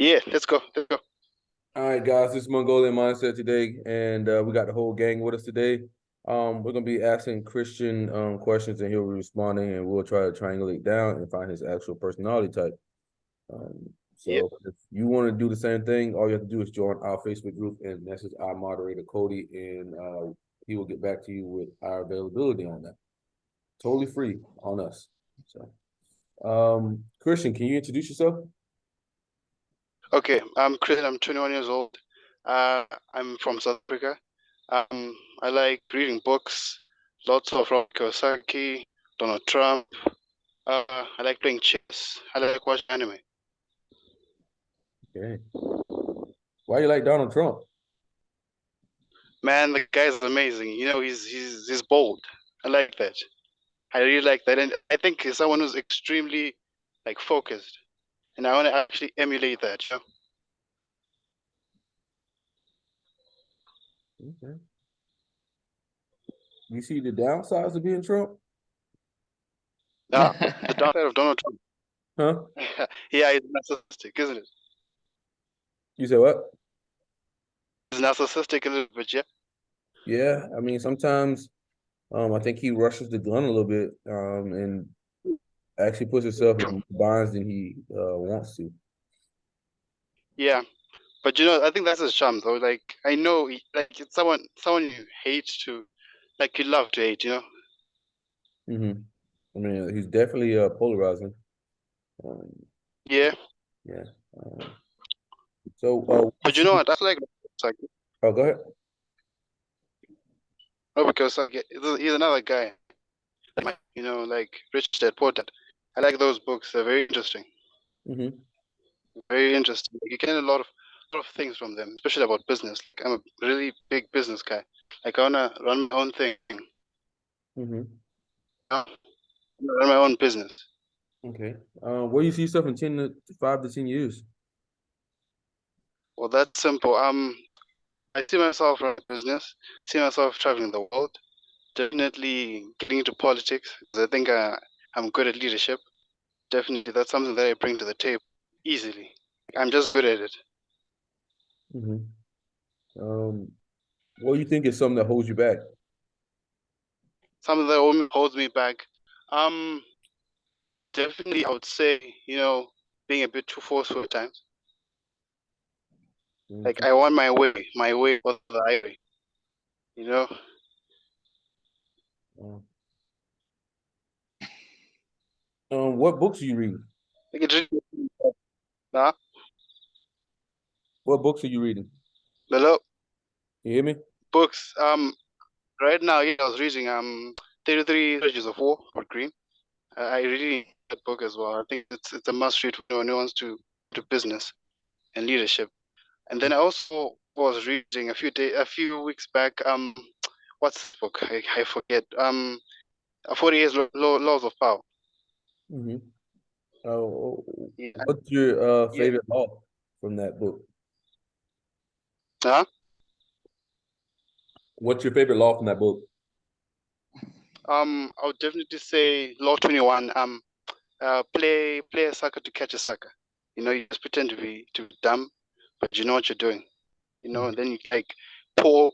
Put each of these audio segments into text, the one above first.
Yeah, let's go. Let's go. All right, guys, this is Mongolian Mindset today, and we got the whole gang with us today. We're gonna be asking Christian questions, and he'll be responding, and we'll try to triangulate down and find his actual personality type. Yeah. So if you want to do the same thing, all you have to do is join our Facebook group and message our moderator Cody, and he will get back to you with our availability on that. Totally free on us. So, Christian, can you introduce yourself? Okay, I'm Chris. I'm 21 years old. I'm from South Africa. I like reading books, lots of Robert Kiyosaki, Donald Trump. I like playing chess. I like watching anime. Okay. Why you like Donald Trump? Man, the guy's amazing. You know, he's bold. I like that. I really like that, and I think he's someone who's extremely like focused, and I want to actually emulate that. You know? Okay. You see the downsides of being Trump? The downside of Donald Trump. Huh? Yeah, he's narcissistic, isn't it? You said what? He's narcissistic a little bit, yeah. Yeah, I mean sometimes I think he rushes the gun a little bit and actually puts himself in more binds than he wants to. Yeah, but you know, I think that's his charm, though. Like, I know, like, it's someone you hate to, like, you love to hate, you know. Mm-hmm. I mean, he's definitely polarizing. Um, Yeah, yeah. So, but you know what? I feel like, oh, go ahead. oh, because like, he's another guy, you know, like Rich Dad Poor Dad. I like those books. They're very interesting. Mm-hmm. Very interesting. You can learn a lot of things from them, especially about business. Like, I'm a really big business guy. Like, I wanna run my own thing. Mm-hmm. I wanna run my own business. Okay. Where do you see yourself in 5 to 10 years? Well, that's simple. I see myself running a business. See myself traveling the world. Definitely getting into politics because I think I'm good at leadership. Definitely, that's something that I bring to the table easily. I'm just good at it. Mm-hmm. What do you think is something that holds you back? Something that holds me back. Definitely, I would say, you know, being a bit too forceful at times. Like, I want my way or the highway. You know. What books are you reading? Like it really, nah, What books are you reading? hello, You hear me? books. Right now, yeah, I was reading 33 Pages of War for Green. I really need that book as well. I think it's a must read for anyone who wants to do business and leadership. And then I also was reading a few weeks back. What's this book? I forget. 40 Years Laws of Power. Mm-hmm. Yeah. What's your Yeah. favorite law from that book? Huh? What's your favorite law from that book? I would definitely say Law 21. Play a sucker to catch a sucker. You know, you just pretend to be dumb, but you know what you're doing. You know, and then you pour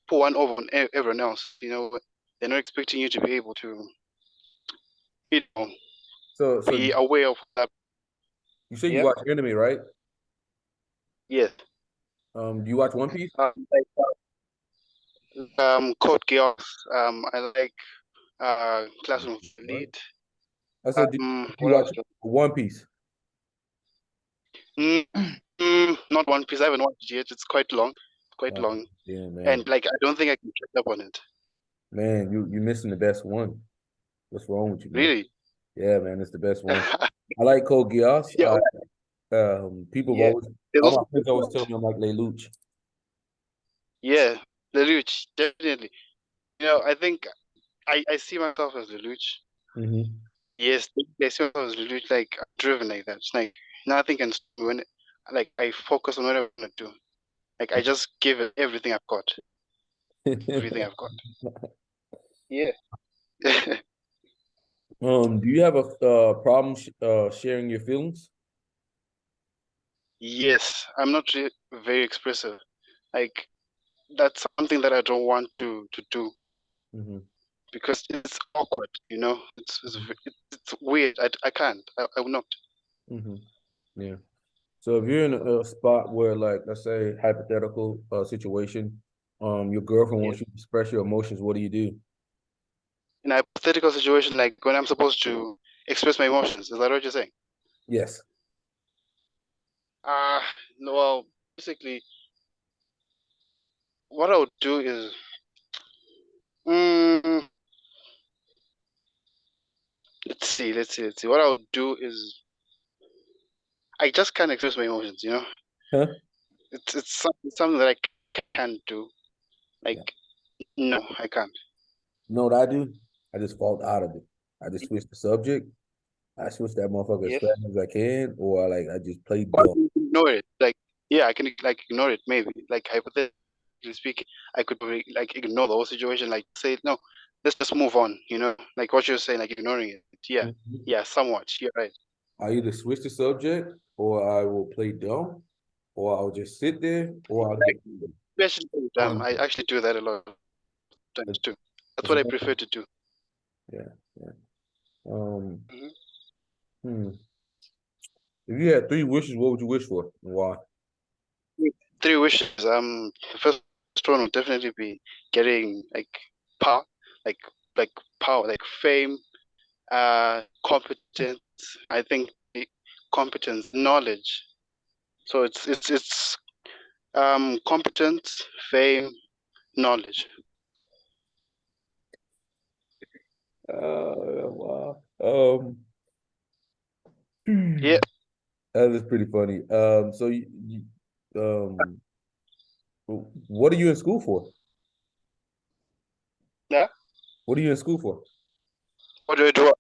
one over on everyone else. You know, they're not expecting you to be able to, you know, So be aware of that. you say you Yeah. watch anime, right? Yes. Do you watch One Piece? Code Geass. I like Classroom of What? Elite. I said, do you What watch else? One Piece? Mm, not One Piece. I haven't watched it yet. It's quite long. Quite long. Yeah, man. And like I don't think I can catch up on it. Man, you're missing the best one. What's wrong with you, man? Really? Yeah, man, it's the best one. I like Code Geass. Yeah. People have Yeah. always, There's all my also friends always tell me I'm like Lelouch. yeah, Lelouch, definitely. You know, I think I see myself as Lelouch. Mm-hmm. Yes, I see myself as Lelouch, like driven like that. It's like nothing can stop me when like I focus on what I want to do. Like I just give it everything I've got. Everything I've got. Yeah. Do you have a problem sharing your feelings? Yes, I'm not really very expressive. Like that's something that I don't want to do because it's awkward. It's weird. I can't. I will not. Yeah. So if you're in a spot where, like, let's say hypothetical situation, your girlfriend Yeah. wants you to express your emotions, what do you do? In a hypothetical situation, like when I'm supposed to express my emotions, is that what you're saying? Yes. Uh no. Well, basically, what I would do is, mm, let's see. What I would do is, I just can't express my emotions. Huh? It's something that I can't do. Yeah. Like, no, I can't. You know what I do? I just fall out of it. I just switch the subject. I switch that motherfucker as Yeah. fast as I can, or I just play Or I dumb. can ignore it. Like, yeah, I can like ignore it. Maybe, like hypothetically speaking, I could probably like ignore the whole situation. Like, say no, let's just move on. Like what you're saying, like ignoring it. Yeah, Mhm. yeah, somewhat. You're right. I either switch the subject, or I will play dumb, or I'll just sit there, or I'll get Especially I angry. actually do that a lot of times It's, too. That's it's what I one prefer to do. yeah, yeah. Um, Mhm. hmm. If you had three wishes, what would you wish for and why? Three wishes. The first one would definitely be getting like power, like like power, like fame, competence. I think competence, knowledge. So it's competence, fame, knowledge. Wow. Yeah, That is pretty funny. So um, what are you in school for? yeah. What are you in school for? What do I do?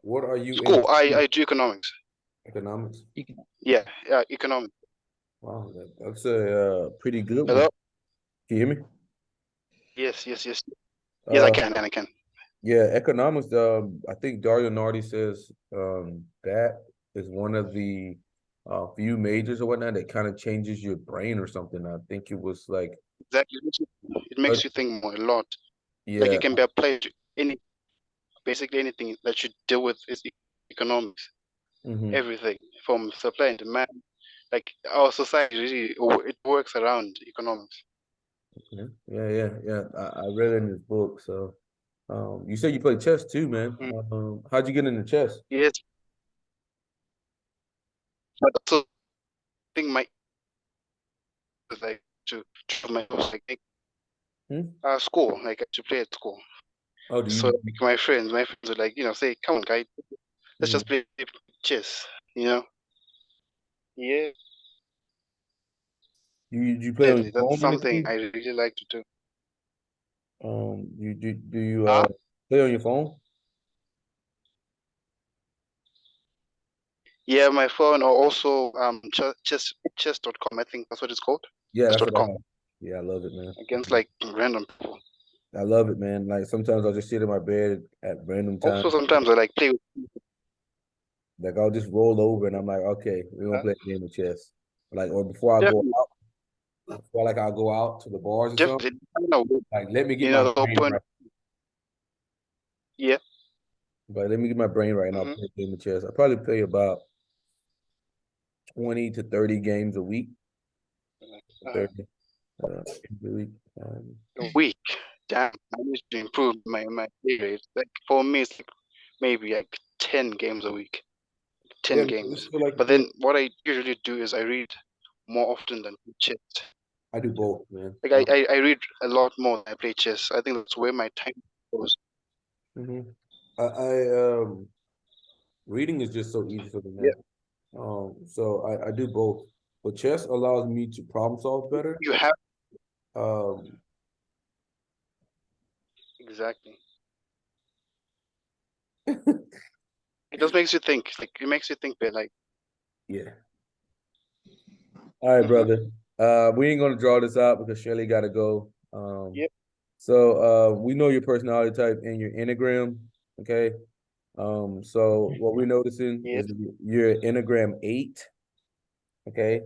What are you in School. I school? I do economics. Economics. Yeah, yeah, economics. Wow, that's a pretty good one. Hello. Can you hear me? Yes, yes, yes, yes. I Uh, can, and I can. yeah, economics. I think Dario Nardi says that is one of the few majors or whatnot that kind of changes your brain or something. I think it was like, Exactly. It makes you think more a lot. Like yeah. it can be applied to basically anything that you deal with is economics. Hmm. Everything from supply and demand. Like our society really, it works around economics. Yeah, yeah. I read it in his book. So, you said you play chess too, man. Mm. How'd you get into chess? Yes, but also I think my is like to my like Hmm? school, like to play at school. Oh, do So you? like my friends would like say, "Come on, guy, let's just Mhm. play chess." You know? Yeah, You play on definitely. your That's phone or something I anything? really like to do. You do you Ah, play on your phone? yeah, my phone or also chess.com. I think that's what it's called. Yeah, that's what I Chess.com have. Yeah, I love it, man. against like random people. I love it, man. Like sometimes I'll just sit in my bed at random Also, times. sometimes I like play with Like I'll just roll over and I'm like, okay, we're gonna huh? play a game of chess. Like, or before I go Definitely, out, before like I'll go out to the bars or something. definitely. I don't know, Like, let me get my the whole brain point. right. Yeah. Like, let me get my brain right and I'll Mm-hmm. play a game of chess. I probably play about 20 to 30 games a week. Uh, 30 games a week. Um, a week. Damn, I need to improve my play rate. Like for me, it's like maybe like 10 games a week. yeah, Ten man, I just games. feel like you But play. then what I usually do is I read more often than chess. I do both, man. Like I read a lot more than I play chess. I think that's where my time goes. Mhm. Reading is just so easy for me, Yeah. man. So I do both. But chess allows me to problem solve better. You have Um, exactly. It just makes you think. Like it makes you think better. Like yeah. All right, mm-hmm. brother. We ain't gonna draw this out because Shelly got to go. Yeah, So we know your personality type and your enneagram. Okay. So what we're noticing yeah. is that you're Enneagram 8. Okay.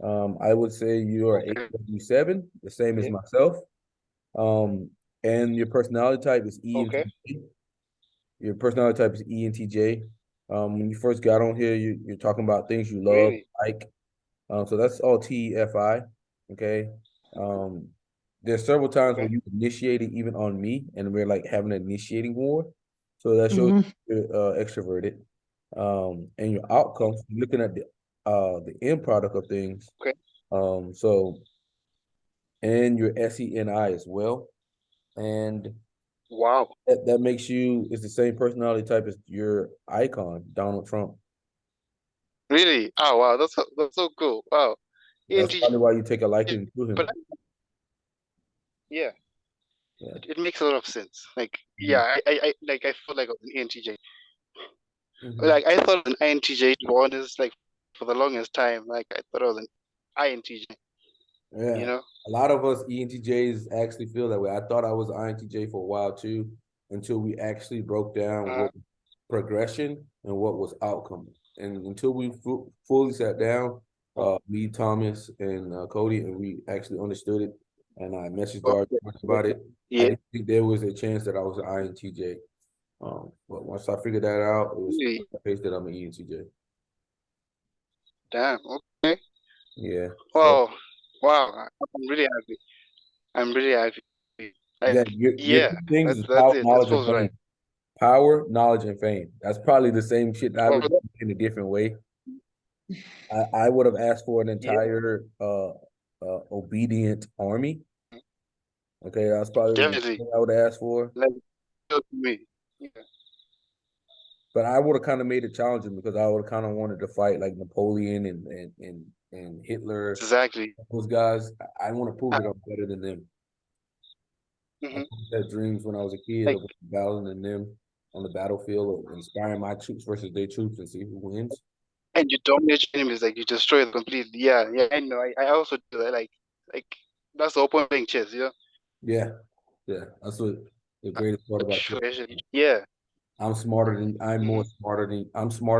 I would say you are Okay. 8W7, the same as Yeah. myself. And your personality type is Okay. ENTJ. Your personality type is ENTJ. When you first got on here, you're talking about things you love, Really? like. So that's all TFI. Okay. Um, there's several times where Okay. you initiated even on me, and we're like having an initiating war. So that shows Hmm. you're extroverted. And your outcomes, looking at the end product of things. Okay. So and your SENI as well. And Wow. that makes you is the same personality type as your icon, Donald Trump. Really? Oh wow, that's so cool. Wow. That's ENTJ, probably why you take a liking to but him. yeah, Yeah. it makes a lot of sense. Like Mhm. yeah, I like I felt like I was an ENTJ. Mhm. Like I thought I was an INTJ to be honest. Like for the longest time, like I thought I was an INTJ. You Yeah. know? A lot of us ENTJs actually feel that way. I thought I was INTJ for a while too, until we actually broke down Uh, what progression and what was outcome. And until we fully sat down, oh, me, Thomas, and Cody, and we actually understood it. And I messaged Dario okay. about it. I Yeah. didn't think there was a chance that I was an INTJ. But once I figured that out, it was Really? the case that I'm an ENTJ. Damn. Okay. Yeah. So Wow. Wow. I'm really happy. I'm really happy. yeah, Like your yeah, two things is that's power, it. That knowledge, and feels right. fame. Power, knowledge, and fame. That's probably the same shit. I Oh, would in a different way. I would have asked for an yeah, entire obedient army. Okay, that's probably one definitely. thing I would ask for. Like to me. Yeah. But I would have kind of made it challenging because I would have kind of wanted to fight like Napoleon and Hitler, Exactly. those guys. I want to prove Uh, that I'm better than them. I mhm. had dreams when I was a kid Like of battling them on the battlefield, of inspiring my troops versus their troops and see who wins. and you dominate your enemies, like you destroy them completely. Yeah, yeah. I know. I also do that. Like that's the whole point of playing chess. You know. Yeah, yeah. That's what the greatest part about it. Yeah. I'm Mm-hmm. smarter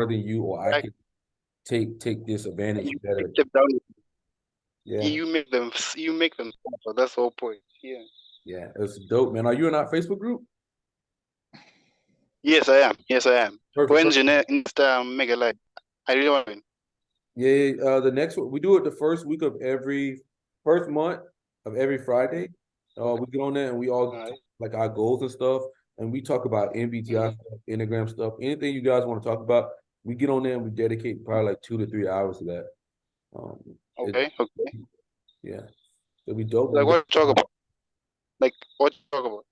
than you, or I Right. can take this And advantage you better. take them down. Yeah, You make them. You make them suffer. That's the whole point. Yeah. yeah. It's dope, man. Are you in our Facebook group? Yes, I am. Yes, I am. Perfect, When's perfect. your next mega live? I really want to win. Yeah, the next one we do it the first month of every Friday. Okay. We get on there and we all All talk, right. like our goals and stuff, and we talk about MBTI Mm-hmm. stuff, Enneagram stuff, anything you guys want to talk about. We get on there and we dedicate probably like 2 to 3 hours to that. Um, it Okay. Okay. yeah, it'll be dope. Like what you talk about? Like what you talk about?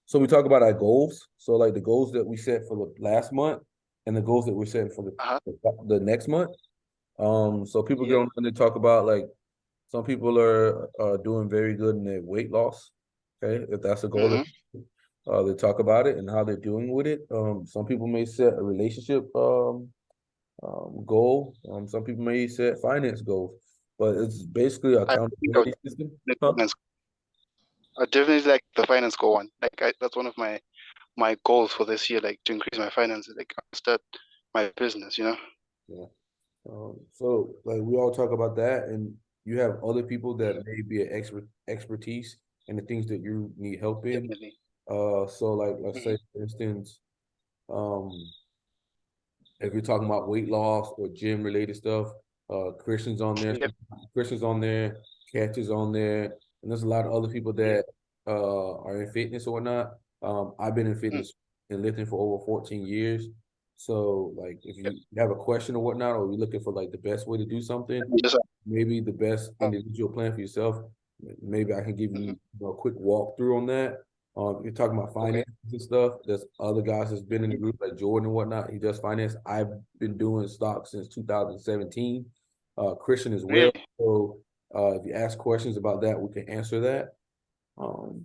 So we talk about our goals. So like the goals that we set for the last month and the goals that we're setting for Uh-huh. the next month. So people get Yeah. on and they talk about like some people are doing very good in their weight loss. Okay, if that's a goal, Mm-hmm. they talk about it and how they're doing with it. Some people may set a relationship goal. Some people may set finance goals, but it's basically an I think I would accountability system. like Huh? finance. I definitely like the finance goal one. That's one of my goals for this year. Like to increase my finances. Like start my business. You know. Yeah. So like we all talk about that, and you have other people that Mhm. may be an expertise in the things that you need help in. Definitely. So like let's Mm-hmm. say for instance, um, if you're talking about weight loss or gym related stuff, Christian's on there, Yeah. Christian's on there, Catch is on there, and there's a lot of other people Yeah. that are in fitness or whatnot. I've been in Mm. fitness and lifting for over 14 years. So like if Yep. you have a question or whatnot, or you're looking for like the best way to do something, Just, maybe the best uh, individual plan for yourself. Maybe I can give mhm. you, a quick walkthrough on that. You're talking about Okay. finances and stuff. There's other guys that's been in the Mhm. group like Jordan and whatnot. He does finance. I've been doing stocks since 2017. Christian as well. Really? So if you ask questions about that, we can answer that.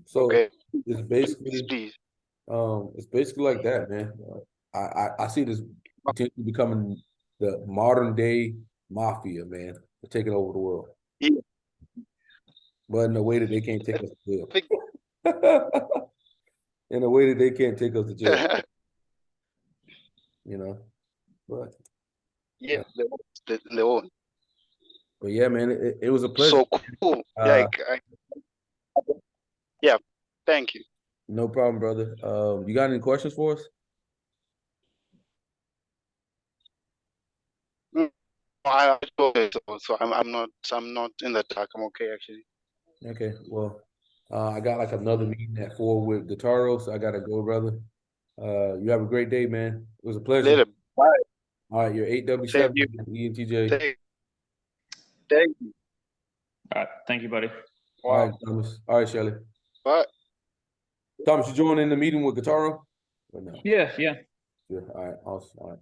So Okay. it's Please, basically please. like that, man. I see this potentially becoming the modern day mafia, man, for taking over the world, Yeah. but in a way that they can't take us to I think. jail. In a way that they can't take us to jail, you know. But Yeah. They won't. They won't. But yeah, man, it was a pleasure. So cool. Yeah, thank you. No problem, brother. You got any questions for us? Okay, so I'm not in the dark. I'm okay actually. Okay, well, I got like another meeting at 4 with Dario, so I gotta go, brother. You have a great day, man. It was a pleasure. Later. Bye. All right, you're Same 8W7 you. ENTJ. Thank you. All right, thank you, buddy. All right, Thomas. All right, Shelly. Bye. Thomas, you joining in the meeting with Guitaro? Or no? Yeah. Yeah. All right. Awesome. All right.